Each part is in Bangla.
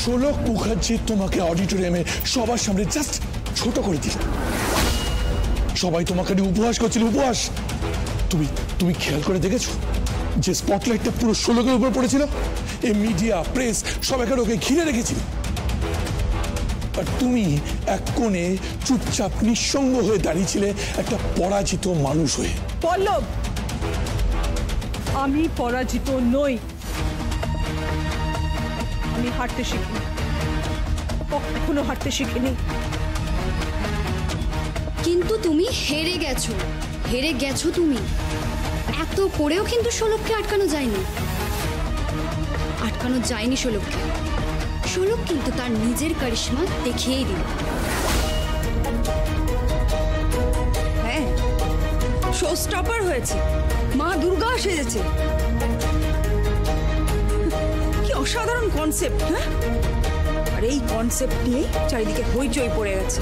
শোলক মুখার্জি তোমাকে অডিটোরিয়ামে সবার সামনে জাস্ট ছোট করে দিল। সবাই তোমাকে নিয়ে উপহাস করছিল, উপহাস। তুমি খেয়াল করে দেখেছো যে স্পটলাইটটা পুরো শোলকের উপর পড়েছিল? এই মিডিয়া, প্রেস সবাইকে ওকে ঘিরে রেখেছিল। আর তুমি এক কোণে চুপচাপ নিঃসঙ্গ হয়ে দাঁড়িয়েছিলে একটা পরাজিত মানুষ হয়ে। পল্লব, আমি পরাজিত নই। আমি হারতে শিখিনি, কখনো হারতে শিখিনি। কিন্তু তুমি হেরে গেছো, হেরে গেছো তুমি। এত করেও কিন্তু শোলককে আটকানো যায়নি, আটকানো যায়নি শোলককে। শোলক কিন্তু তার নিজের কারিশমা দেখিয়েই দিল। হ্যাঁ, শো স্টপার হয়েছে, মা দুর্গা সেজেছে। কি অসাধারণ কনসেপ্ট! হ্যাঁ, আর এই কনসেপ্ট নিয়ে চারিদিকে হইচই পড়ে গেছে।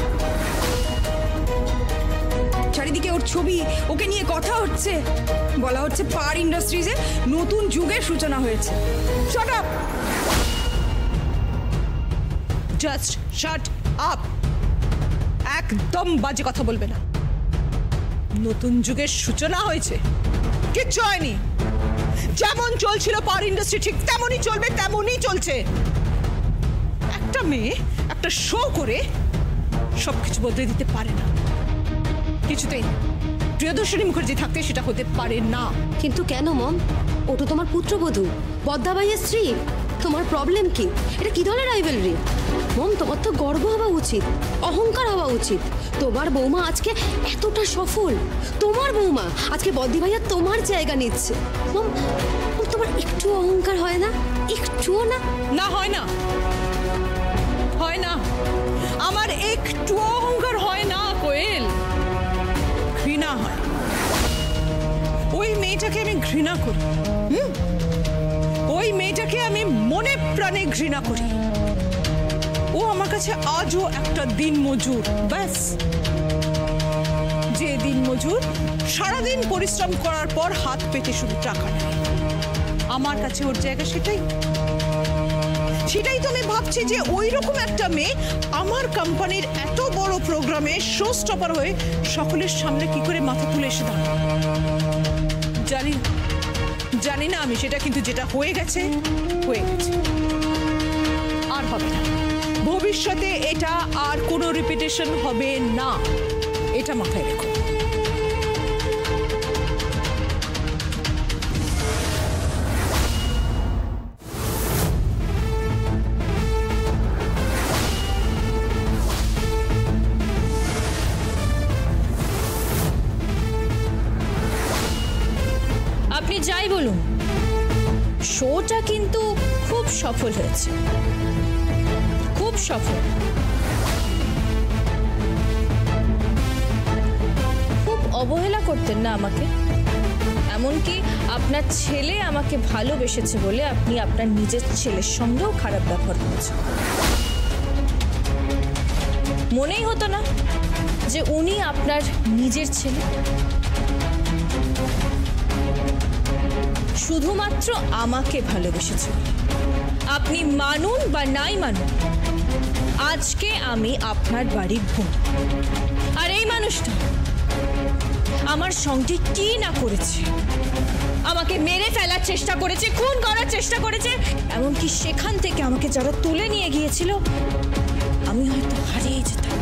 চারিদিকে ওর ছবি, ওকে নিয়ে কথা হচ্ছে। বলা হচ্ছে পার ইন্ডাস্ট্রিজে নতুন যুগের সূচনা হয়েছে। Shut up! Just shut up! একদম বাজে কথা বলবে না। নতুন যুগের সূচনা হয়েছে? কিচ্ছু হয়নি। যেমন চলছিল পার ইন্ডাস্ট্রি ঠিক তেমনই চলবে, তেমনই চলছে। একটা মেয়ে একটা শো করে সবকিছু বদলে দিতে পারে না, কিছুতেই। প্রিয়দর্শিনী মুখার্জি থাকতে সেটা হতে পারে না। কিন্তু কেন মম? ও তো তোমার পুত্রবধূ, বদ্দা ভাইয়ের স্ত্রী। তোমার প্রবলেম কি? এটা কি ধরনের রাইভেলরি? মম, তোমার তো গর্ব হওয়া উচিত, অহংকার হওয়া উচিত। তোমার বৌমা আজকে এতটা সফল, তোমার বৌমা আজকে বদ্দি ভাইয়া তোমার জায়গা নিচ্ছে। মম, তোমার একটু অহংকার হয় না? একটুও না? না, হয় না, হয় না। আমার একটু অহংকার হয় না কোয়েল, ঘৃণা হয়। ওই মেয়েটাকে আমি ঘৃণা করি। ওই মেয়েটাকে আমি মনে প্রাণে ঘৃণা করি। ও আমার কাছে আজও একটা দিন মজুর, ব্যাস। যে দিন মজুর সারাদিন পরিশ্রম করার পর হাত পেতে শুধু টাকা নেয়। আমার কাছে ওর জায়গা সেটাই। সেটাই তো আমি ভাবছি যে ওই রকম একটা মেয়ে আমার কোম্পানির এত বড় প্রোগ্রামে শো স্টপার হয়ে সকলের সামনে কি করে মাথা তুলে এসে দাঁড়ায়। জানি না আমি সেটা, কিন্তু যেটা হয়ে গেছে হয়ে গেছে, আর হবে না। ভবিষ্যতে এটা আর কোনো রিপিটেশন হবে না, এটা মাথায় রেখো। আপনি যাই বলুন, শোটা কিন্তু খুব সফল হয়েছে, খুব সফল। খুব অবহেলা করতেন না আমাকে, এমনকি আপনার ছেলে আমাকে ভালোবেসেছে বলে আপনি আপনার নিজের ছেলের সঙ্গেও খারাপ ব্যবহার করেছেন। মনেই হতো না যে উনি আপনার নিজের ছেলে। শুধুমাত্র আমাকে ভালোবেসেছে। আপনি মানুন বা নাই মানুন, আজকে আমি আপনার বাড়ির বোন। আর এই মানুষটা আমার সঙ্গে কি না করেছে! আমাকে মেরে ফেলার চেষ্টা করেছে, খুন করার চেষ্টা করেছে। এমনকি সেখান থেকে আমাকে যারা তুলে নিয়ে গিয়েছিল, আমি হয়তো হারিয়ে যেতাম,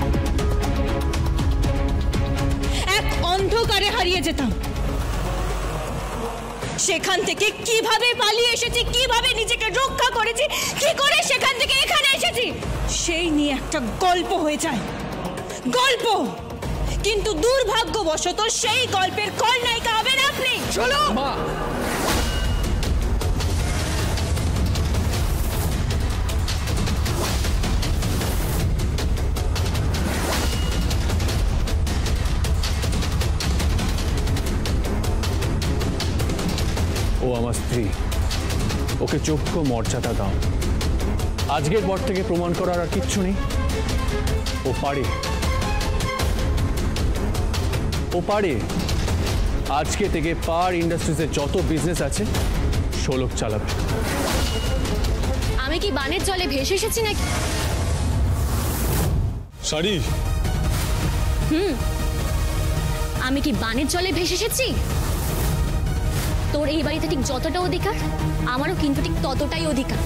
এক অন্ধকারে হারিয়ে যেতাম। সেখান থেকে কিভাবে পালিয়ে এসেছি, কিভাবে নিজেকে রক্ষা করেছি, কি করে সেখান থেকে এখানে এসেছি, সেই নিয়ে একটা গল্প হয়ে যায়, গল্প। কিন্তু দুর্ভাগ্যবশত সেই গল্পের খলনায়িকা হবেন আপনি। চলো মা। ও আমার স্ত্রী, ওকে যোগ্য মর্যাদা দাও। আজকের পর থেকে প্রমাণ করার আর কিচ্ছু নেই। ও পারে, ও পারে। আজকে থেকে পার ইন্ডাস্ট্রিজের যত বিজনেস আছে শোলক চালাবে। আমি আমি কি বানের জলে ভেসে এসেছি নাকি? শাড়ি আমি কি বানের জলে ভেসে এসেছি? তোর এই বাড়িতে ঠিক যতটা অধিকার, আমারও কিন্তু ঠিক ততটাই অধিকার।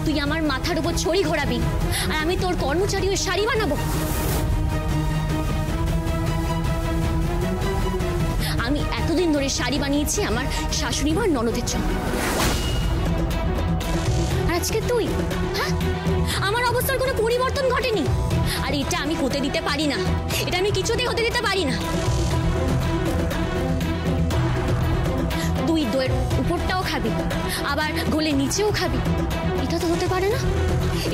তুই আমার মাথার উপর ছড়ি ঘোরাবি আর আমি তোর কর্মচারী ওই শাড়ি বানাবো? আমি এতদিন ধরে শাড়ি বানিয়েছি আমার শাশুড়ি মা ননদের জন্য, আর আজকে তুই? হ্যাঁ, আমার অবস্থার কোনো পরিবর্তন ঘটেনি, আর এটা আমি হতে দিতে পারি না, এটা আমি কিছুতেই হতে দিতে পারি না। তুই দইয়ের উপরটাও খাবি, আবার গোলে নিচেও খাবি, এটা তো হতে পারে না,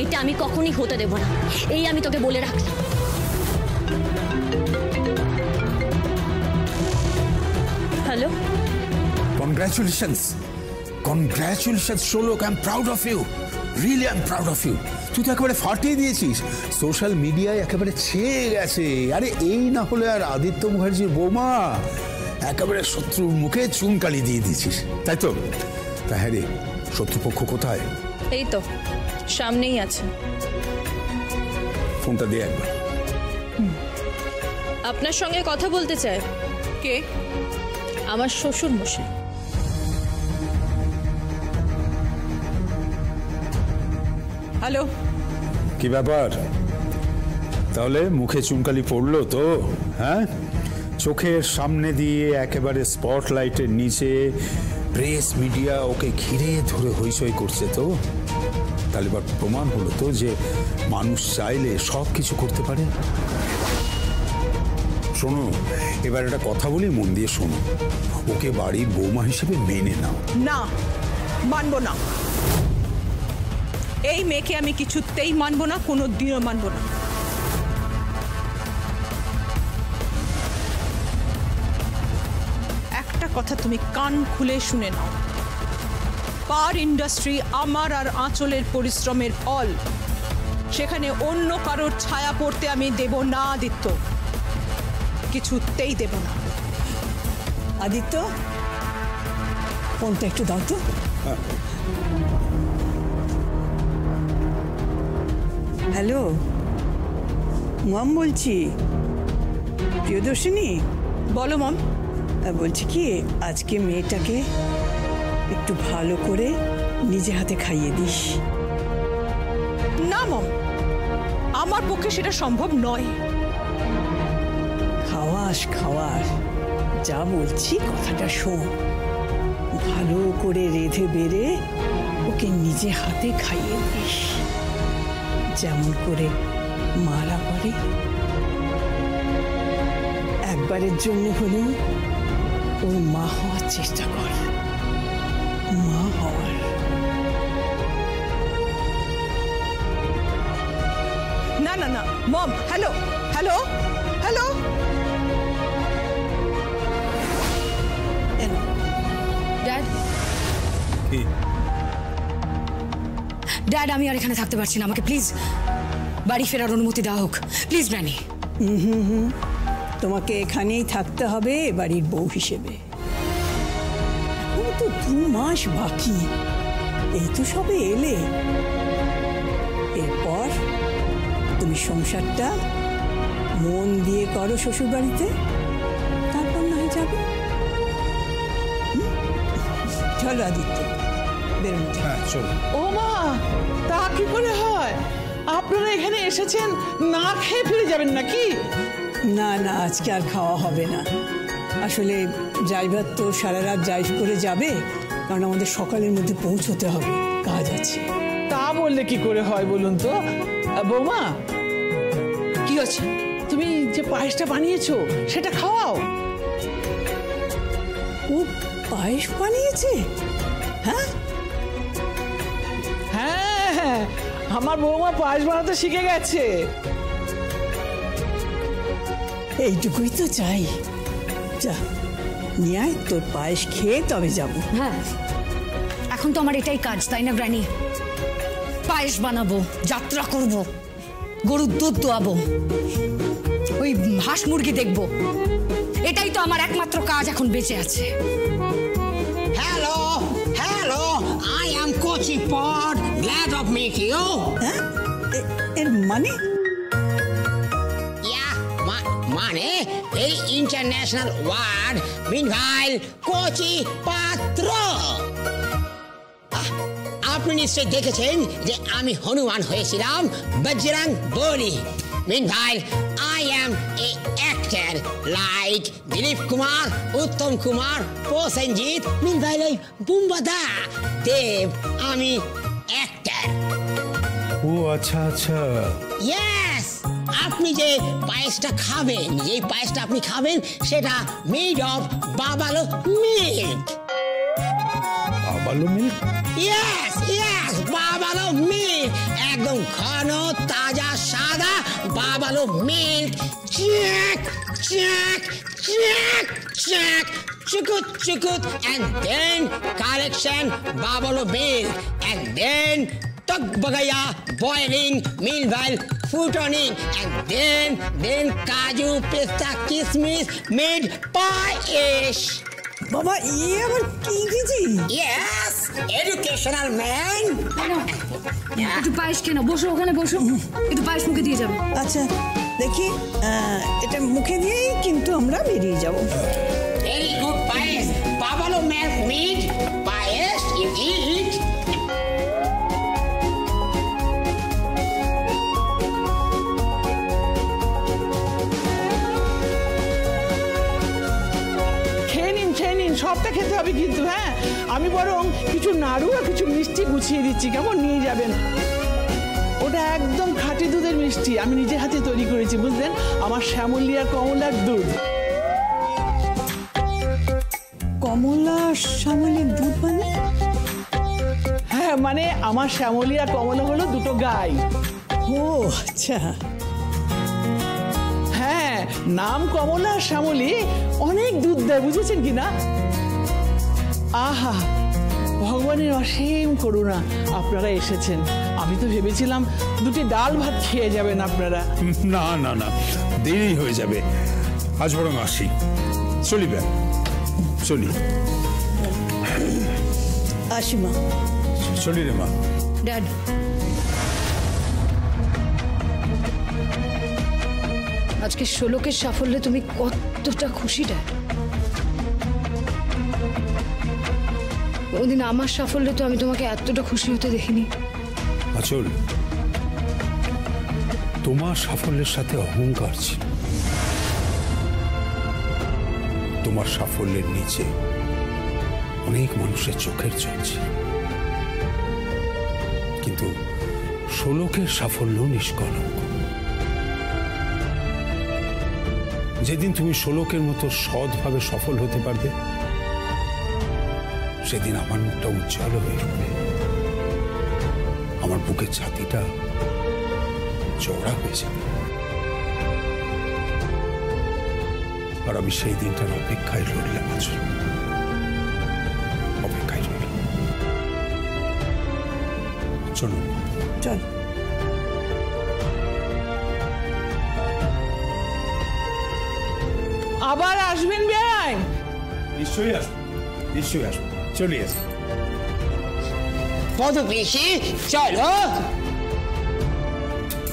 এটা আমি কখনোই হতে দেব না, এই আমি তোকে বলে রাখলাম। Hello, Congratulations. Congratulations, Sholok. I'm proud of you. Really, I'm proud of you. তুই তো একেবারে ফাটিয়ে দিয়েছিস, সোশ্যাল মিডিয়ায় একেবারে ছেয়ে গেছে। আরে এই না হলে আর আদিত্য মুখার্জির বৌমা একেবারে শত্রুর মুখে চুনকালি দিয়ে দিয়েছিস, তাই তো? তা হ্যাঁ রে, শত্রুপক্ষ কোথায়? এই তো সামনেই আছে। ফোনটা দিয়ে একবার। আপনার সঙ্গে কথা বলতে চায়। কে? আমার শ্বশুর মশাই। হ্যালো, কি ব্যাপার? তাহলে মুখে চুনকালি পড়লো তো? হ্যাঁ, চোখের সামনে দিয়ে একেবারে স্পটলাইটের নিচে প্রেস মিডিয়া ওকে ঘিরে ধরে হইচই করছে তো? তাহলে এবার প্রমাণ হলো তো যে মানুষ চাইলে সব কিছু করতে পারে। শোনো, এবার একটা কথা বলি, মন দিয়ে শোনো। ওকে বাড়ির বৌমা হিসেবে মেনে নাও। না, মানবো না। এই মেয়েকে আমি কিছুতেই মানবো না, কোনো দিনও মানবো না। একটা কথা তুমি কান খুলে শুনে নাও, পার ইন্ডাস্ট্রি আমার আর আঁচলের পরিশ্রমের ফল, সেখানে অন্য কারোর ছায়া পড়তে আমি দেব না আদিত্য, কিছুতেই দেব না। আদিত্য, ফোনটা একটু দাও তো। হ্যালো, মম বলছি। প্রিয়দর্শিনী? বলো মম। বলছি কি, আজকে মেয়েটাকে একটু ভালো করে নিজে হাতে খাইয়ে দিস। না মম, আমার পক্ষে সেটা সম্ভব নয়। খাওয়াস খাওয়াস, যা বলছি কথাটা শোন। ভালো করে রেঁধে বেড়ে ওকে নিজে হাতে খাইয়ে দিস, যেমন করে মারা করে। একবারের জন্য হলেও ওর মা হওয়ার চেষ্টা কর, মা হওয়ার। না না না mom, hello hello hello. Dad, dad, আমি আর এখানে থাকতে পারছি না, আমাকে প্লিজ বাড়ি ফেরার অনুমতি দেওয়া হোক, প্লিজ গ্র্যানি। তোমাকে এখানেই থাকতে হবে বাড়ির বউ হিসেবে। এখন তো 2 মাস বাকি, এই তো সবে এলে। এরপর তুমি সংসারটা মন দিয়ে করো শ্বশুর বাড়িতে, তারপর না হয় যাবে। চলো আদিত্য, বেরোন। হ্যাঁ চলো। ও মা, তা কি করে হয়? আপনারা এখানে এসেছেন, না খেয়ে ফিরে যাবেন নাকি? না না, আজকে আর খাওয়া হবে না। আসলে ড্রাইভার তো সারা রাত ড্রাইভ করে যাবে, কারণ আমাদের সকালের মধ্যে পৌঁছতে হবে, কাজ আছে। তা বললে কি করে হয় বলুন তো? বৌমা, কি হচ্ছে? তুমি যে পায়েসটা বানিয়েছো সেটা খাওয়াও। ও পায়েস বানিয়েছে? হ্যাঁ হ্যাঁ হ্যাঁ, আমার বৌমা পায়েস বানাতে শিখে গেছে। এইটুকুই তো চাই। যা নিয়ে আয়, তোর পায়েস খেয়ে তবে যাব। হ্যাঁ, এখন তো আমার এটাই কাজ, তাই না গ্র্যানি? পায়েস বানাবো, যাত্রা করব, গরুর দুধ দোয়াবো, ওই হাঁস মুরগি দেখবো, এটাই তো আমার একমাত্র কাজ এখন বেঁচে আছে। Hello Kochi Port. Glad of meet you. হ্যাঁ এর মানে Yeah, মানে এই ইন্টারন্যাশনাল ওয়ার্ড meanwhile কোচি পাত্র। আপনি নিশ্চয়ই দেখেছেন যে আমি হনুমান হয়েছিলাম বজরং বলি। Meanwhile, I am a actor like Dilip Kumar, Uttam Kumar, Prosenjit. Meanwhile, Bumbada Dev, আমি actor. ও আচ্ছা আচ্ছা, Yes, আপনি যে পায়েসটা খাবেন, যে পায়েসটা আপনি খাবেন সেটা made of buffalo milk. Buffalo milk? Yes, yes, buffalo milk, একদম ঘন তাজা সাদা buffalo milk. Check check check check চুকুত চুকুত and then collection buffalo milk and then tok bagaya boiling, meanwhile footoning and then kaju pista kismis made paesh. বাবা আবার কি দিদি? Yes, educational man. একটু পায়েস কেন, বসো ওখানে বসো, একটু পায়েস মুখে দিয়ে যাবে। আচ্ছা দেখি, এটা মুখে দিয়েই কিন্তু আমরা বেরিয়ে যাব। Very good paesh. Babalo milk meat paesh you eat. সবটা খেতে হবে কিন্তু। হ্যাঁ, আমি বরং কিছু নাড়ু আর কিছু মিষ্টি গুছিয়ে দিচ্ছি, কেমন নিয়ে যাবেন। ওটা একদম খাঁটি দুধের মিষ্টি, আমি নিজের হাতে তৈরি করেছি, বুঝলেন, আমার শ্যামলী আর কমলার দুধ। কমলা শ্যামলীর দুধ মানে? হ্যাঁ, মানে আমার শ্যামলী আর কমলা হলো দুটো গাই। ও আচ্ছা। হ্যাঁ, নাম কমলা আর শ্যামলী, অনেক দুধ দেয়, বুঝেছেন কিনা। আহা, ভগবানের অসীম করুণা, আপনারা এসেছেন। আমি তো ভেবেছিলাম দুটি ডাল ভাত খেয়ে যাবেন আপনারা। না না না, দেরি হয়ে যাবে, আজ বরং আসি। চলি ব্যাগ, চলি। আসি মা। চলি রে মা। ড্যাড, আজকে ষোলকের সাফল্যে তুমি কতটা খুশি ড্যাড? ওদিন আমার সাফল্যে তো আমি তোমাকে এতটা খুশি হতে দেখিনি। আচল, তোমার সাফল্যের সাথে অহংকার ছিল। তোমার সাফল্যের নিচে অনেক মানুষের চোখের জল ছিল, কিন্তু ষোলকের সাফল্য নিষ্কলঙ্ক। যেদিন তুমি ষোলকের মতো সৎভাবে সফল হতে পারবে, সেদিন আমার মুখটা উজ্জ্বল হয়ে উঠবে, আমার বুকের ছাতিটা চওড়া হয়ে যাবে, আর আমি সেই দিনটার অপেক্ষায় রইলাম। আছো, অপেক্ষায় রইলাম। চলো চল। আবার আসবেন বেয়াই? নিশ্চয়ই আসবো, নিশ্চয়ই আসবো, চলে আসবো। পদু পিসি, চলো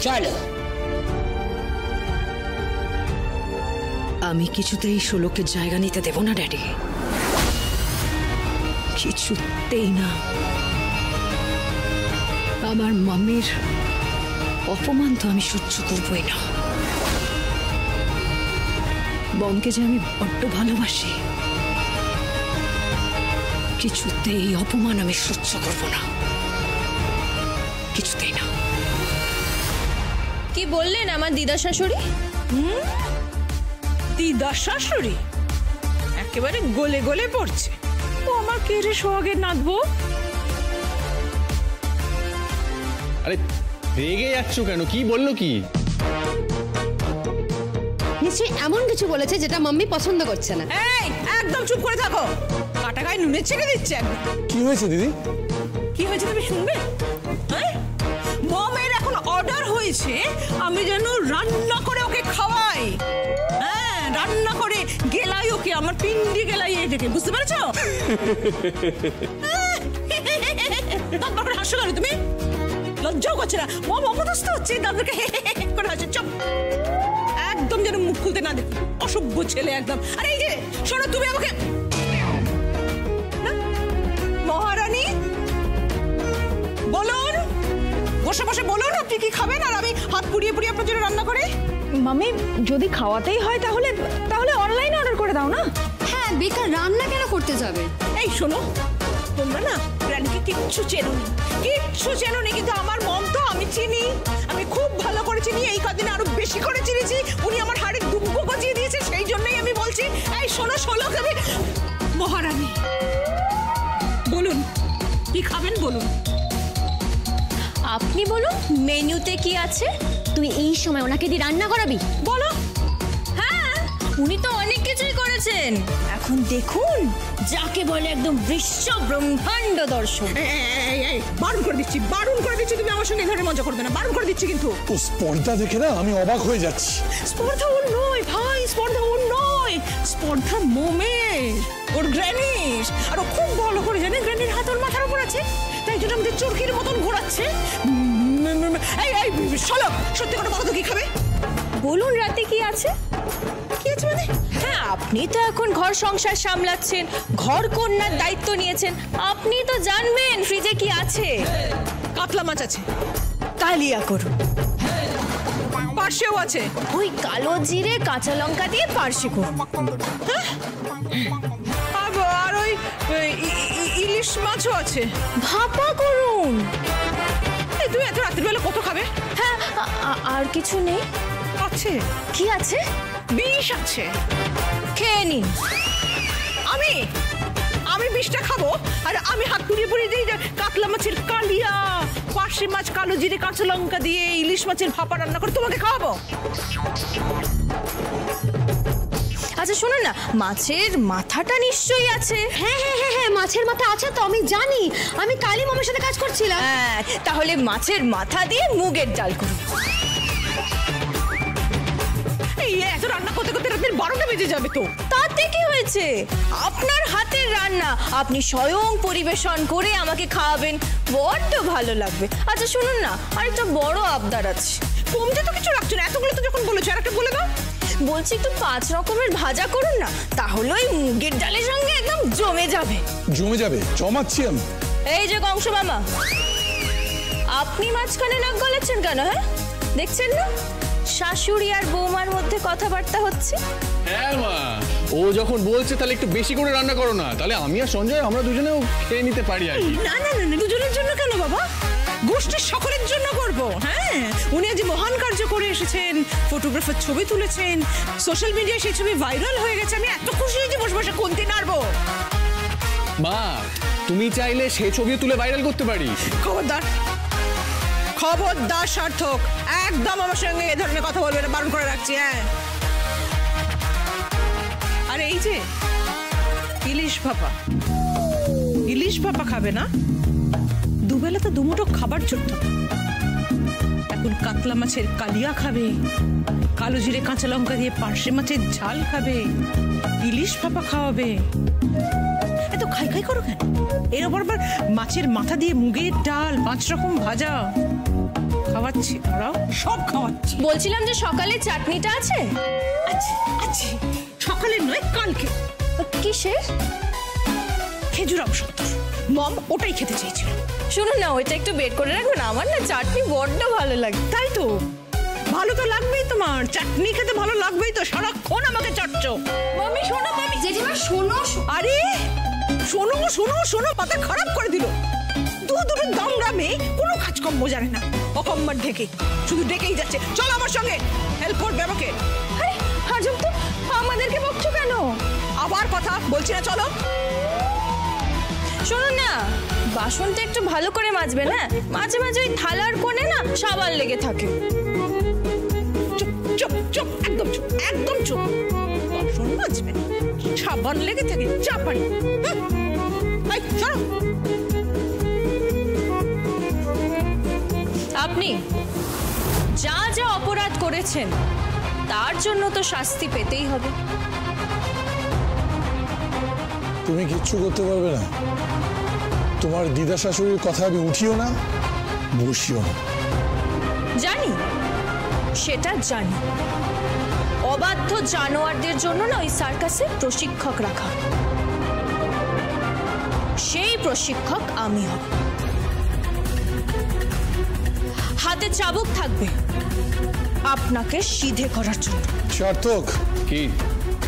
চলো। আমি কিছুতেই ষোলকের জায়গা নিতে দেব না ড্যাডি, কিছুতেই না। আমার মামির অপমান তো আমি সহ্য করবই না। বমকে যে আমি বড্ড ভালোবাসি, কিছুতেই অপমান আমি সহ্য করব না, কিছুতেই না। কি বললেন আমার দিদা শাশুড়ি? দিদা শাশুড়ি একেবারে গলে গলে পড়ছে। ও আমার কে রে সোহাগের নাচবো? আরে রেগে যাচ্ছ কেন? কি বললো কি? নিশ্চয়ই এমন কিছু বলেছে যেটা মাম্মি পছন্দ করছে না। এই একদম চুপ করে থাকো, কাটা গায়ে নুনের ছেড়ে দিচ্ছে একদম। কি হয়েছে দিদি? কি হয়েছে তুমি শুনবে? মমের এখন অর্ডার হয়েছে আমি যেন রান্না করে ওকে খাওয়াই। হ্যাঁ, রান্না করে গেলাই ওকে, আমার পিন্ডি গেলাই এটাকে, বুঝতে পেরেছো? দাঁত বার করে হাসছো কেন তুমি? লজ্জাও করছে না? মম অপদস্থ হচ্ছে, দাঁতকে করে হাসছে। চুপ, একদম যেন মুখ খুলতে না দেখি, অসভ্য ছেলে একদম। আরে এই যে শোনো, তুমি আমাকে মহারানী বলুন, বসে বসে বলুন আপনি কি খাবেন, আর আমি হাত পুড়িয়ে পুড়িয়ে আপনার জন্য রান্না করে। মামি যদি খাওয়াতেই হয় তাহলে অনলাইনে অর্ডার করে দাও না। হ্যাঁ, বেকার রান্না কেন করতে যাবে? এই শোনো, তোমরা না রানীকে কিচ্ছু চেনো নি, কিন্তু আমার মম তো আমি চিনি, আমি খুব ভালো করে চিনি। এই কদিনে আরো বেশি করে চিনেছি। উনি আমার হাড়ে দুব্বো গজিয়ে দিয়েছে, সেই জন্যই আমি বলছি। এই শোনো শোলক, আমি মহারানী বলুন কি খাবেন বলুন। আপনি বলুন মেনুতে কি আছে। তুই এই সময় ওনাকে দিয়ে রান্না করাবি? বলো। হ্যাঁ, উনি তো অনেক কিছুই করেছেন। এখন দেখুন, যাকে বলে একদম বিশ্ব ব্রহ্মাণ্ড দর্শন। এই বারণ করে দিচ্ছি, তুমি আমার সঙ্গে এই ধরনের মজা করবে না, বারণ করে দিচ্ছি কিন্তু। ও স্পর্ধা দেখে না আমি অবাক হয়ে যাচ্ছি। স্পর্ধা ওর নয় ভাই, স্পর্ধা ওর নয়, স্পর্ধা মোমের, ওর গ্র্যানির। আর ও খুব ভালো করে জানে গ্র্যানির হাত ওর মাথার উপর আছে, তাই জন্য আমাদের চরকির মতন ঘোরাচ্ছে। এই শোলক, সত্যি করে বলো তো কি খাবে? বলুন রাতে কি আছে। কি আছে মানে? হ্যাঁ, আপনি তো এখন ঘর সংসার সামলাচ্ছেন, ঘর কন্যার দায়িত্ব নিয়েছেন, আপনি তো জানবেন ফ্রিজে কি আছে। কাতলা মাছ আছে, কালিয়া করুন। পার্শেও আছে, ওই কালো জিরে কাঁচা লঙ্কা দিয়ে পার্শে করুন। আর ওই ইলিশ মাছও আছে, ভাপা করুন। এই তুমি এত রাতের বেলা কত খাবে? হ্যাঁ, আর কিছু নেই? আছে। কি আছে? বিষ আছে, খেয়ে নিন। আমি বিষটা খাবো, আর আমি হাত পুড়িয়ে পুড়িয়ে দিই কাতলা মাছের কালিয়া, পার্শে মাছ কালো জিরে কাঁচা লঙ্কা দিয়ে ইলিশ মাছের ভাপা রান্না করে তোমাকে খাওয়াবো। আচ্ছা শুনুন না, মাছের মাথাটা নিশ্চয়ই আছে। হ্যাঁ, মাছের মাথা আছে তো, আমি জানি, আমি কালী মামার সাথে কাজ করছিলাম। হ্যাঁ, তাহলে মাছের মাথা দিয়ে মুগের ডাল করুন। এই এত রান্না করতে করতে রাতের 12টা বেজে যাবে তো। তাতে কি হয়েছে? আপনার হাতের রান্না আপনি স্বয়ং পরিবেশন করে আমাকে খাওয়াবেন, বড্ড ভালো লাগবে। আচ্ছা শুনুন না, আরেকটা বড় আবদার আছে। কমতে তো কিছু রাখছো না, এতগুলো তো যখন বলেছো আর একটা বলে দাও। বলছি একটু 5 রকমের ভাজা করুন না, তাহলে ওই মুগের ডালের সঙ্গে একদম জমে যাবে। জমাচ্ছি আমি। এই যে কংস মামা, আপনি মাঝখানে নাক গলাচ্ছেন কেন? হ্যাঁ, দেখছেন না শাশুড়ি আর বৌমার মধ্যে কথাবার্তা হচ্ছে? হ্যাঁ মা, ও যখন বলছে তাহলে একটু বেশি করে রান্না করো না, তাহলে আমি আর সঞ্জয় আমরা দুজনেও খেয়ে নিতে পারি আর কি। না, দুজনের জন্য কেন বাবা, গোষ্ঠীর সকলের জন্য করব। হ্যাঁ, উনি আজ মহান কার্য করে এসেছেন, ফটোগ্রাফার ছবি তুলেছেন, সোশ্যাল মিডিয়ায় সেই ছবি ভাইরাল হয়ে গেছে। আমি এত খুশি হয়েছি, বসে বসে কোনটি নাড়বো। মা, তুমি চাইলে সেই ছবিও তুলে ভাইরাল করতে পারি। খবরদার সার্থক, একদম আমার সঙ্গে এ ধরনের কথা বলবে না, বারণ করে রাখছি। হ্যাঁ, আর এই যে ইলিশ ভাপা খাবে না? দুবেলা তো দুমুঠো খাবার চলতো, এখন কাতলা মাছের কালিয়া খাবে, কালো জিরে কাঁচা লঙ্কা দিয়ে পার্শে মাছের ঝাল খাবে, ইলিশ ভাপা খাওয়াবে। এত খাই করো কেন? এর ওপর আবার মাছের মাথা দিয়ে মুগের ডাল, 5 রকম ভাজা খাওয়াচ্ছি, তোরাও সব খাওয়াচ্ছি। বলছিলাম যে সকালে চাটনিটা আছে? আছে, সকালে নয় কালকে। কিসের? খেজুর আমসত্ব, মম ওটাই খেতে চেয়েছিল। শুনুন না, ওইটা একটু বের করে রাখবেন, আমার না চাটনি বড্ড ভালো লাগে। তাই তো, ভালো তো লাগবেই, তোমার চাটনি খেতে ভালো লাগবেই তো, সারাক্ষণ আমাকে চাটছো। মামি শোনো, মামি। জেঠিমা শোনো। আরে শোনো, মাথা খারাপ করে দিল। দুটো দামড়া মেয়ে, কোনো কাজকর্ম জানে না, অকম্মার ঢেকে শুধু ডেকেই যাচ্ছে। চল আমার সঙ্গে, হেল্প করবে আমাকে। আরে হাজব তো, আমাদেরকে বকছো কেন? আবার কথা বলছি না, চলো। শুনুন না, বাসনটা একটু ভালো করে মাজবেন। হ্যাঁ, মাঝে মাঝে ওই থালার কোণে না সাবান লেগে থাকে। চুপ, একদম চুপ। বাসন মাজবে, সাবান লেগে থাকে, চাপানি। আপনি যা যা অপরাধ করেছেন তার জন্য তো শাস্তি পেতেই হবে। তুমি কিচ্ছু করতে পারবে না, তোমার দিদা শাশুড়ির কথা আমি উঠিও না, বসিও না। জানি, সেটা জানি। অবাধ্য জানোয়ারদের জন্য না ওই সার্কাসে প্রশিক্ষক রাখা। সেই প্রশিক্ষক আমি হব। হাতে চাবুক থাকবে আপনাকে সিধে করার জন্য। সার্থক, কি?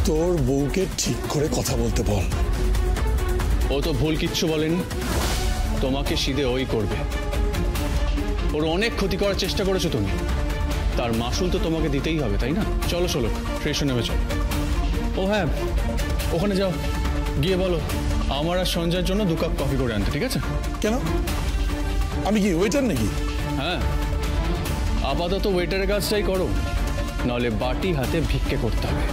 তোর বউকে ঠিক করে কথা বলতে বল। ও তো ভুল কিচ্ছু বলেনি, তোমাকে সিধে ওই করবে। ওর অনেক ক্ষতি করার চেষ্টা করেছো তুমি, তার মাসুল তো তোমাকে দিতেই হবে, তাই না? চলো চলো, ফ্রেশ নেমে চলো। ও হ্যাঁ, ওখানে যাও, গিয়ে বলো আমার আর সঞ্জয়ের জন্য 2 কাপ কফি করে আনতে, ঠিক আছে? কেন, আমি কি ওয়েটার নাকি? হ্যাঁ, আপাতত ওয়েটারের কাজটাই করো, নাহলে বাটি হাতে ভিক্ষে করতে হবে।